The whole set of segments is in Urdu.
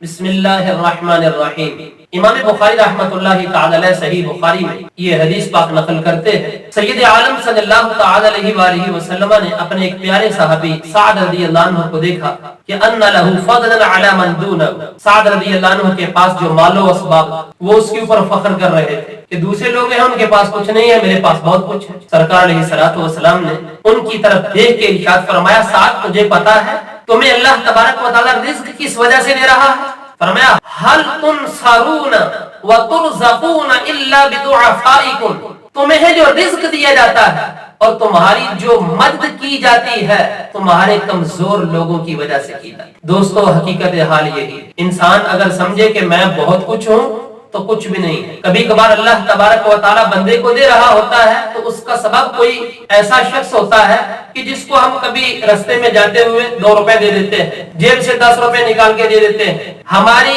بسم اللہ الرحمن الرحیم۔ امام بخاری رحمۃ اللہ تعالی علیہ صحیح بخاری میں یہ حدیث پاک نقل کرتے ہیں، سید عالم صلی اللہ تعالی علیہ وآلہ وسلم نے اپنے ایک پیارے صحابی سعد رضی اللہ عنہ کو دیکھا کہ ان له فضلا علی من دونه۔ سعد رضی اللہ عنہ کے پاس جو مال و اسباب وہ اس کے اوپر فخر کر رہے تھے کہ دوسرے لوگ ہیں ان کے پاس کچھ نہیں ہے، میرے پاس بہت کچھ ہے۔ سرکار علیہ الصلوۃ والسلام نے ان کی طرف دیکھ کے ارشاد فرمایا، سعد تجھے پتا ہے تمہیں اللہ تبارک و تعالی رزق کس وجہ سے دے رہا ہے؟ فرمایا هل تنصرون وترزقون الا بضعفائكم، تمہیں جو رزق دیا جاتا ہے اور تمہاری جو مدد کی جاتی ہے تمہارے کمزور لوگوں کی وجہ سے کی جاتی ہے۔ دوستو حقیقت حال یہی ہے، انسان اگر سمجھے کہ میں بہت کچھ ہوں تو کچھ بھی نہیں ہے۔ کبھی کبھار اللہ تبارک و تعالی بندے کو دے رہا ہوتا ہے تو اس کا سبب کوئی ایسا شخص ہوتا ہے کہ جس کو ہم کبھی رستے میں جاتے ہوئے 2 روپے دے دیتے ہیں، جیب سے 10 روپے نکال کے دے دیتے ہیں، ہماری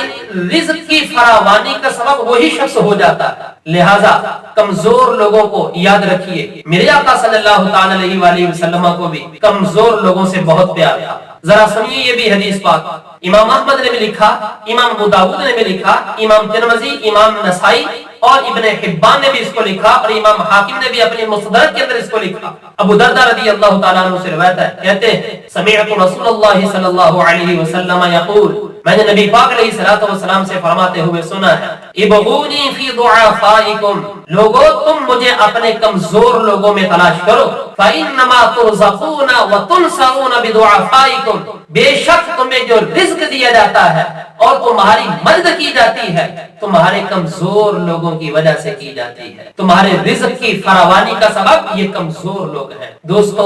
رزق کی فراوانی کا سبب وہی شخص ہو جاتا ہے۔ لہذا کمزور لوگوں کو یاد رکھیے، میرے آقا صلی اللہ تعالی علیہ وآلہ وسلم کو بھی کمزور لوگوں سے بہت پیار تھا۔ ذرا سنیے یہ بھی حدیث پاک، امام احمد نے بھی لکھا، امام ابو داؤد نے بھی لکھا، امام ترمذی، امام نسائی اور ابن حبان نے بھی اس کو لکھا، اور امام حاکم نے بھی اپنے مستدرک کے اندر اس کو لکھا۔ ابو درداء رضی اللہ تعالیٰ عنہ سے روایت ہے، کہتے ہیں سمعت رسول اللہ صلی اللہ علیہ وسلم یقول، میں نے نبی پاک علیہ الصلوۃ والسلام سے فرماتے ہوئے سنا ہے، ابغونی فی ضعفائکم، لوگو تم مجھے اپنے کمزور لوگوں میں تلاش کرو، فانما ترزقون وتنصرون بضعفائکم، بے شک تمہیں جو رزق دیا جاتا ہے اور تمہاری مدد کی جاتی ہے تمہارے کمزور لوگوں کی وجہ سے کی جاتی ہے۔ تمہارے رزق کی فراوانی کا سبب یہ کمزور لوگ ہیں۔ دوستو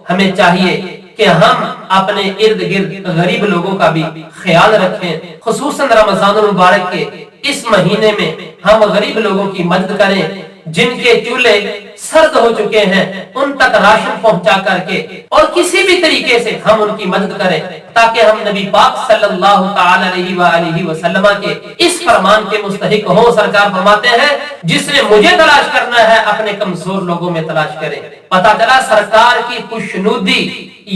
ہمیں چاہیے کہ ہم اپنے ارد گرد غریب لوگوں کا بھی خیال رکھیں، خصوصاً رمضان المبارک کے اس مہینے میں ہم غریب لوگوں کی مدد کریں، جن کے چولہے سرد ہو چکے ہیں ان تک راشن پہنچا کر کے اور کسی بھی طریقے سے ہم ان کی مدد کریں، تاکہ ہم نبی پاک صلی اللہ تعالی علیہ وآلہ وسلم کے اس فرمان کے مستحق ہوں۔ سرکار فرماتے ہیں جس نے مجھے تلاش کرنا ہے اپنے کمزور لوگوں میں تلاش کرے۔ پتہ چلا سرکار کی خوشنودی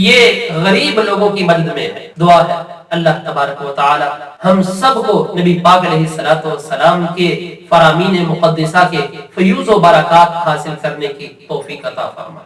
یہ غریب لوگوں کی مدد میں ہے۔ دعا ہے اللہ تبارک و تعالی ہم سب کو نبی پاک علیہ الصلوۃ والسلام کے فرامین مقدسہ کے فیوز و برکات حاصل کرنے کی توفیق عطا فرمائے۔